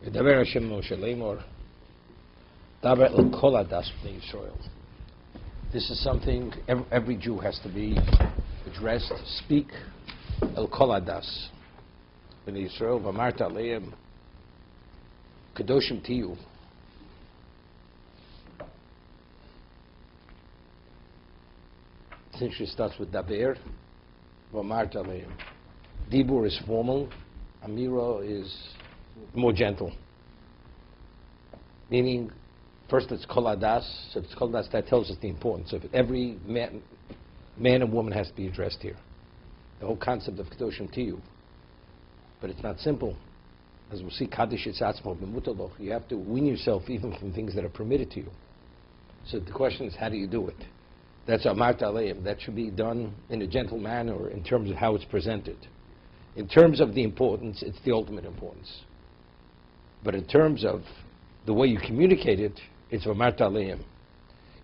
Yedaber Hashem Moshe Lemor, Daber el kol hadas b'nei Yisrael. This is something every Jew has to be addressed. Speak el kol hadas b'nei Yisrael v'amarta aleim Kedoshim tiyu. Since she starts with daber, v'amarta aleim. Dibur is formal, Amira is more gentle. Meaning, first it's kol hadas, so it's kol hadas, that tells us the importance of it. Every man and woman has to be addressed here. The whole concept of Kedoshim tiyu. But it's not simple. As we'll see, Kaddish Yitzhatzmo b'mutaloch, you have to wean yourself even from things that are permitted to you. So the question is, how do you do it? That's Amarta Aleim. That should be done in a gentle manner in terms of how it's presented. In terms of the importance, it's the ultimate importance. But in terms of the way you communicate it, it's Amarta Aleim.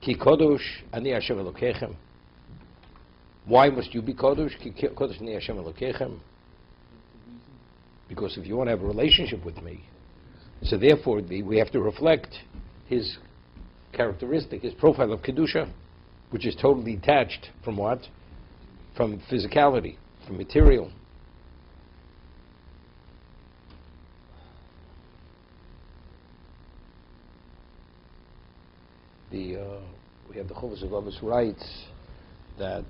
Ki kodosh ani Hashem Elokechem. Why must you be kodosh? Ki kodosh ani Hashem Elokechem. Because if you want to have a relationship with me, so therefore we have to reflect his characteristic, his profile of Kedusha, which is totally detached from what? From physicality, from material. We have the Chovos HaLevavos writes that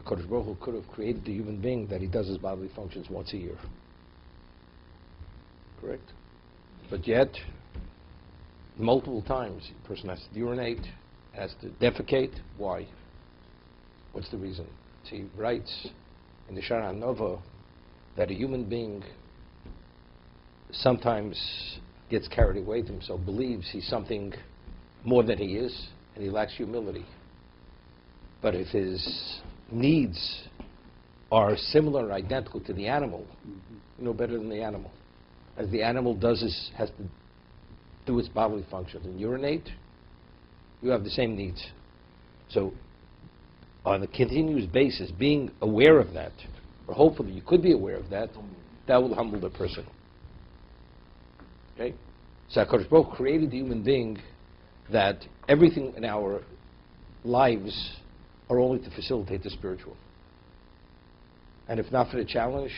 HaKadosh Baruch Hu could have created the human being that he does his bodily functions once a year. Correct? But yet, multiple times, a person has to urinate, has to defecate. Why? What's the reason? So he writes in the Shara Nova that a human being sometimes gets carried away with himself, believes he's something more than he is, and he lacks humility. But if his needs are similar or identical to the animal, you know better than the animal. As the animal has to do its bodily functions and urinate, you have the same needs. So on a continuous basis, being aware of that, or hopefully you could be aware of that, that will humble the person. Okay? So HaKadosh Baruch Hu created the human being that everything in our lives are only to facilitate the spiritual. And if not for the challenge,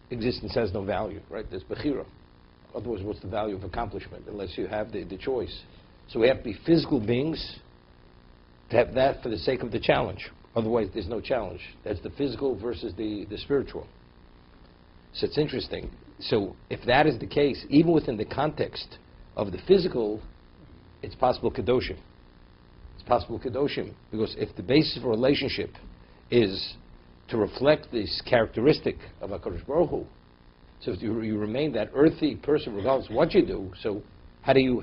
existence has no value, right? There's bechira. Otherwise, what's the value of accomplishment unless you have the choice? So we have to be physical beings to have that for the sake of the challenge. Otherwise, there's no challenge. That's the physical versus the spiritual. So it's interesting. So if that is the case, even within the context of the physical, it's possible Kedoshim. It's possible Kedoshim, because if the basis of a relationship is to reflect this characteristic of HaKadosh Baruch Hu, so if you remain that earthy person regardless of what you do, so how do you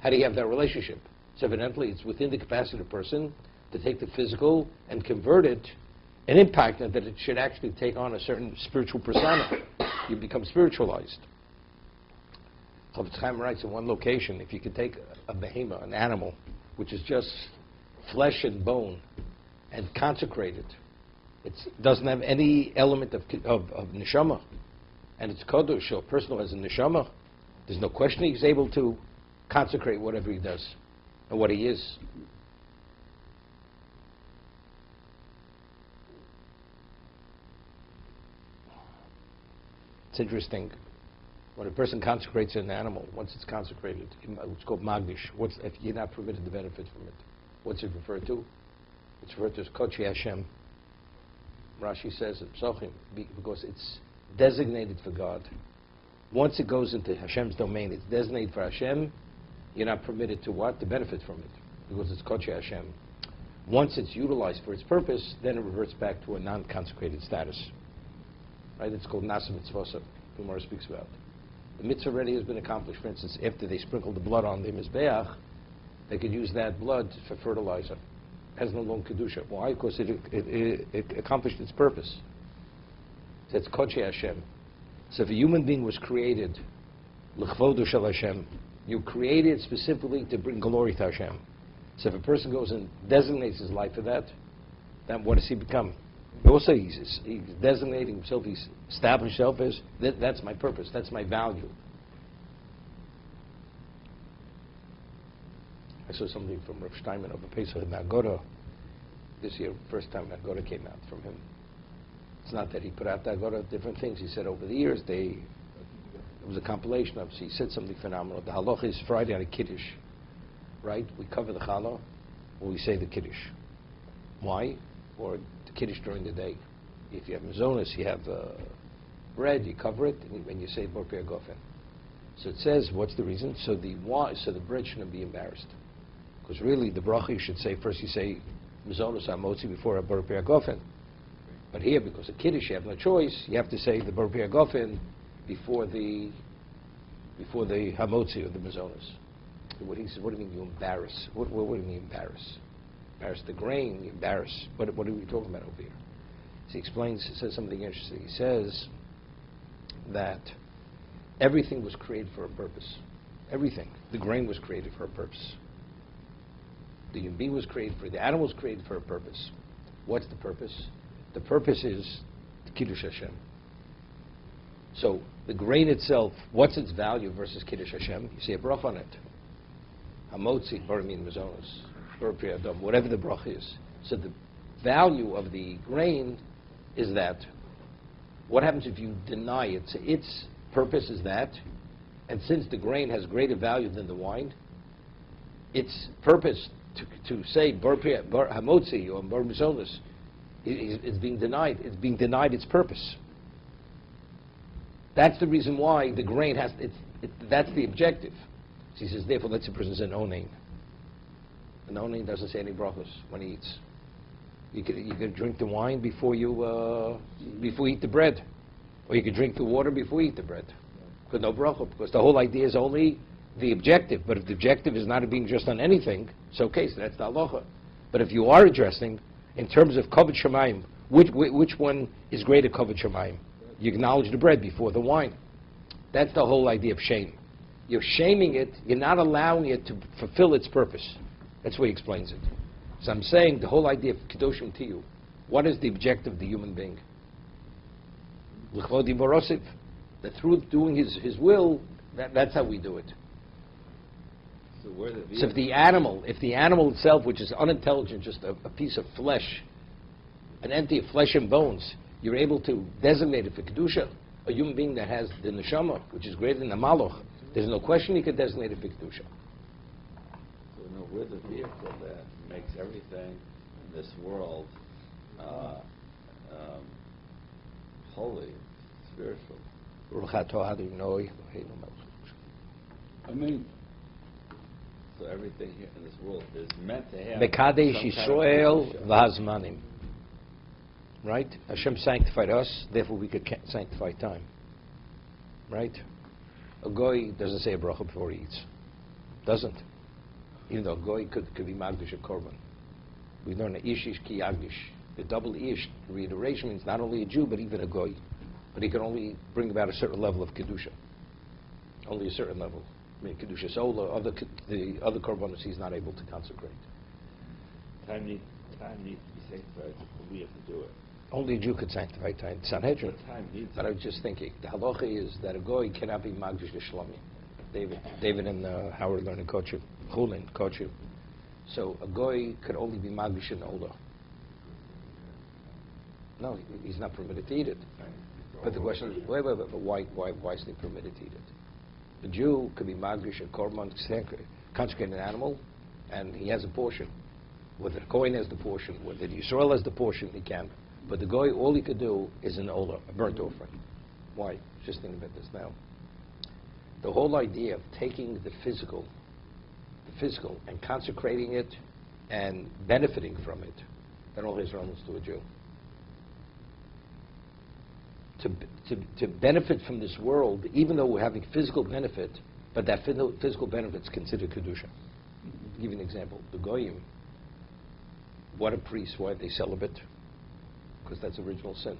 have that relationship? So evidently it's within the capacity of the person to take the physical and convert it and impact it, that it should actually take on a certain spiritual persona. You become spiritualized. Chofetz Chaim writes in one location, if you could take a behemoth, an animal, which is just flesh and bone, and consecrate it, it doesn't have any element of neshama, and it's kodosh, so a person who has a neshama, there's no question he's able to consecrate whatever he does and what he is. It's interesting. When a person consecrates an animal, once it's consecrated, it's called magdish. If you're not permitted to benefit from it, what's it referred to? It's referred to as Kochi Hashem. Rashi says it, Psochim, because it's designated for God. Once it goes into Hashem's domain, it's designated for Hashem, you're not permitted to what? To benefit from it, because it's Kochi Hashem. Once it's utilized for its purpose, then it reverts back to a non-consecrated status. Right? It's called Nasa Mitzvosa, the Gemara speaks about. The mitzvah already has been accomplished. For instance, after they sprinkle the blood on the Mizbeach, they could use that blood for fertilizer. It has no long Kedusha. Why? Because it accomplished its purpose. So it's Kochi Hashem. So if a human being was created, L'chvodu Shel Hashem, you created specifically to bring glory to Hashem. So if a person goes and designates his life for that, then what does he become? Also, he's designating himself, he's established himself as, that's my purpose, that's my value. I saw something from Rav Steinman over Pesach in Agoda this year, first time Agoda came out from him. It's not that he put out the Agoda, different things. He said over the years, it was a compilation of, so he said something phenomenal. The halacha is Friday on a Kiddush, right? We cover the challah, or we say the Kiddush. Why? Or the Kiddush during the day. If you have mazonos, you have bread, you cover it, and you say Bor Pei Gofen. So it says, what's the reason? So the bread shouldn't be embarrassed. Because really, the bracha you should say, first you say mazonos hamotzi before a Bor Pei Gofen. But here, because of Kiddush, you have no choice, you have to say the Bor Pei Gofen before the hamotzi or the mazonos. What he said, what do you mean you embarrass? What do you mean embarrass? Embarrass the grain, you embarrass. What are we talking about over here? So he explains, says something interesting. He says that everything was created for a purpose. Everything. The grain was created for a purpose. The human being was created the animal was created for a purpose. What's the purpose? The purpose is Kiddush Hashem. So the grain itself, what's its value versus Kiddush Hashem? You say a bracha on it. Hamotzi, Barim Mazonos, Bor Pei Adam, whatever the bracha is. So the value of the grain is that. What happens if you deny it? So its purpose is that, and since the grain has greater value than the wine, its purpose to say Bor Hamotzi or Bar Mazonos is being denied. It's being denied its purpose. That's the reason why the grain has. That's the objective. So he says, therefore, let's say a person says an onain. An onain doesn't say any brachos when he eats. You could drink the wine before you eat the bread, or you could drink the water before you eat the bread. Because no bracha, because the whole idea is only the objective. But if the objective is not being just on anything, it's okay. So that's the halacha. But if you are addressing in terms of kavod shamayim, which one is greater kavod shamayim? You acknowledge the bread before the wine. That's the whole idea of shame. You're shaming it. You're not allowing it to fulfill its purpose. That's why he explains it. So I'm saying the whole idea of Kedoshim to you. What is the objective of the human being? L'chvodi borosiv. That through doing his will, that's how we do it. So if the animal itself, which is unintelligent, just a piece of flesh, an entity of flesh and bones, you're able to designate it for Kedusha, a human being that has the neshama, which is greater than the malach, there's no question you could designate it for Kedusha. So no, we're the vehicle that makes everything in this world holy, spiritual. I mean, so everything here in this world is meant to have Mekadesh some kind of Yisrael v'hazmanim. Right? Hashem sanctified us, therefore we could sanctify time. Right? A goy doesn't say a bracha before he eats. Doesn't. Even though a goy could be magdish a korban. We learn the ishish ki yagdish. The double ish reiteration means not only a Jew but even a goy. But he can only bring about a certain level of kedusha. Only a certain level. I mean, kedusha sola, the other korbanos he's not able to consecrate. Time needs to be sanctified, but we have to do it. Only a Jew could sanctify time. Sanhedrin. But I was just thinking, the halacha is that a goy cannot be magdish l'shlami. David and Howard learned in Kochim, Chulin, Kochim. So a goy could only be magdish in Ola. No, he's not permitted to eat it. But the question is, wait, but why is he permitted to eat it? A Jew could be magdish a korban, consecrate an animal, and he has a portion. Whether the Kohen has the portion, whether the Yisrael has the portion, he can. But the goy, all he could do is an olah, a burnt offering. Why? Just think about this now. The whole idea of taking the physical, and consecrating it and benefiting from it, that all Israel is to a Jew. To benefit from this world, even though we're having physical benefit, but that physical benefit is considered Kedusha. I'll give you an example. The Goyim, what a priest, why are they celibate? Because that's original sin.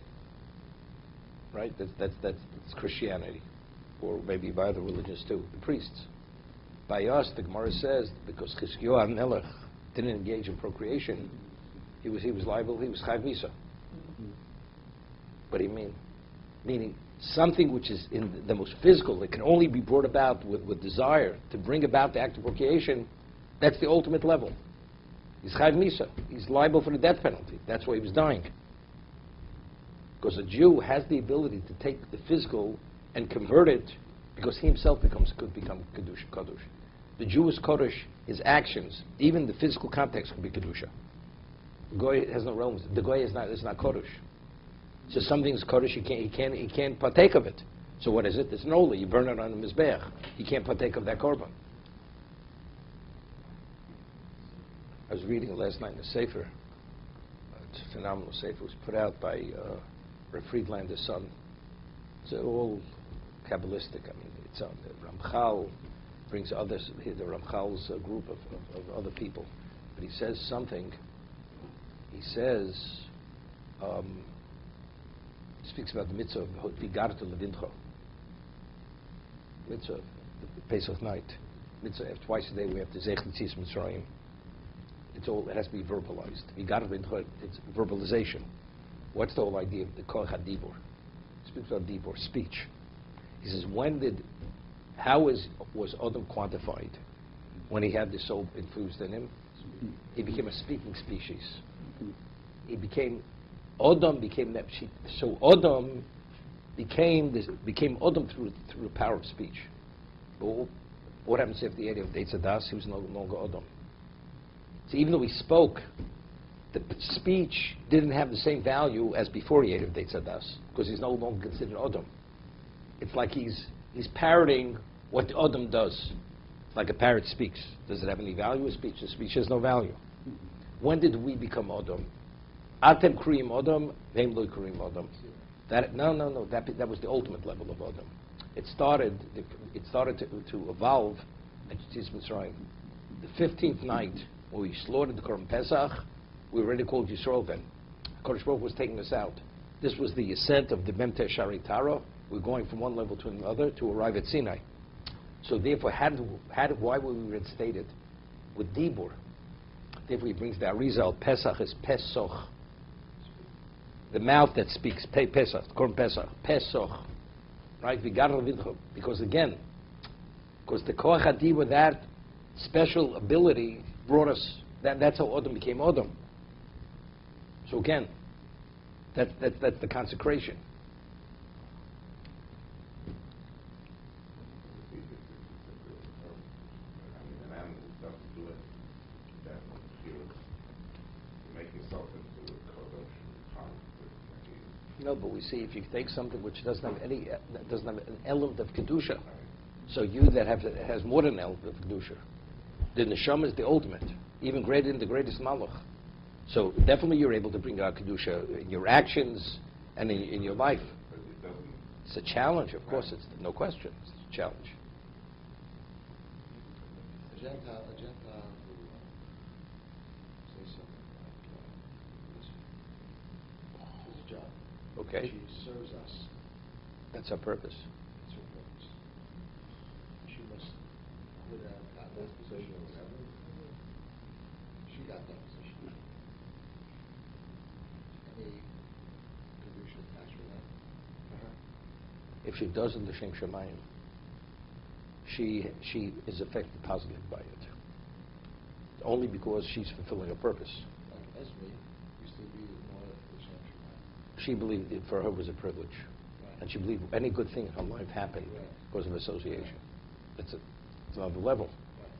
Right? That's Christianity. Or maybe by other religions too, the priests. By us, the Gemara says, because Chizkiyahu Melech didn't engage in procreation, he was liable, he was Chayv Misa. What do you mean? Meaning something which is in the most physical, that can only be brought about with desire to bring about the act of procreation, That's the ultimate level. He's Chayv Misa. He's liable for the death penalty. That's why he was dying. Because a Jew has the ability to take the physical and convert it, because he himself could become Kadosh. The Jew is Kodesh, his actions, even the physical context could be Kedusha. The Goy has no realms. The Goy is not Kodesh. So something's Kodesh, he can't partake of it. So what is it? It's an Ola. You burn it on the Mizbeach. He can't partake of that Korban. I was reading last night in the Sefer. It's a phenomenal Sefer. It was put out by Rav Friedlander's son. It's all Kabbalistic. I mean, it's on the Ramchal brings others. The Ramchal's a group of other people. But he says something. He says, he speaks about the mitzvah of Vigarta Levincho. Mitzvah, the Pesach night. Mitzvah, twice a day we have to Zech L'tzis Mitzrayim. It has to be verbalized. Vigarta Levincho, it's verbalization. What's the whole idea of the Koach HaDibur? He speaks about Dibur, speech. He says, how was Adam quantified? When he had the soul infused in him, he became a speaking species. Adam became that. So Adam became Adam through the power of speech. But what happens if the area of Deitz Adas? He was no longer Adam. So even though he spoke, the speech didn't have the same value as before he ate of Deitz Adas, because he's no longer considered Adam. It's like he's parroting what the Adam does. Like a parrot speaks. Does it have any value? A speech? The speech has no value. When did we become Adam? Atem Kriyim Adam, Veim Lo Kriyim Adam. No. That was the ultimate level of Adam. It started to evolve at Yitzis Mitzrayim. The 15th night, when we slaughtered the Korban Pesach, we were already called Yisrael then. Kodesh Baruch was taking us out. This was the ascent of the Memte Shari Tara. We're going from one level to another to arrive at Sinai. So therefore, why were we reinstated? With Dibur. Therefore, he brings the Arizal. Pesach is Pesach. The mouth that speaks. Pesach. Korban Pesach. Pesach. Right? Because again, because the Koach HaDibur, that special ability brought us. That's how Adam became Adam. So again, that's the consecration. No, but we see if you take something which doesn't have an element of kedusha, so you that has more than an element of kedusha, the neshama is the ultimate, even greater than the greatest malach. So definitely you're able to bring out kedusha in your actions and in your life. It's a challenge, of course. It's no question. It's a challenge. A Gentile who say something like his job. Okay. She serves us. That's our purpose. That's her purpose. She must put out that position or whatever. She got that position. Any kedusha attached with that? If she doesn't, the Shem Shemayim, she is affected positively by it. Only because she's fulfilling a purpose. Like Esme used to be more of the Shem Shemayim. She believed it for her was a privilege. Right. And she believed any good thing in her life happened Right. because of association. It's another level. Right.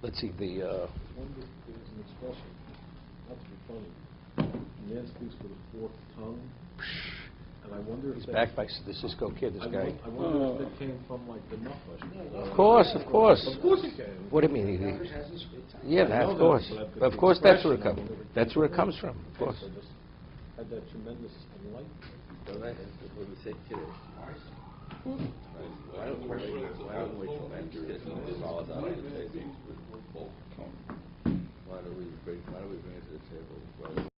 Let's see, There's an expression, not to be funny. A man speaks with a forked tongue, and I wonder if he's that, backed by the Cisco kid, this guy. I wonder if it came from like the Nuffish. Of course. Of course it came. What do you mean? Nefesh has this great time. Yeah, I know of that, course. but Of course, that's where it expression, comes. I wonder That's where it comes from. Of course. I just had that tremendous enlightenment. So before we say Kiddush. Why don't we wait till after it's all done? Why do we bring it to the table?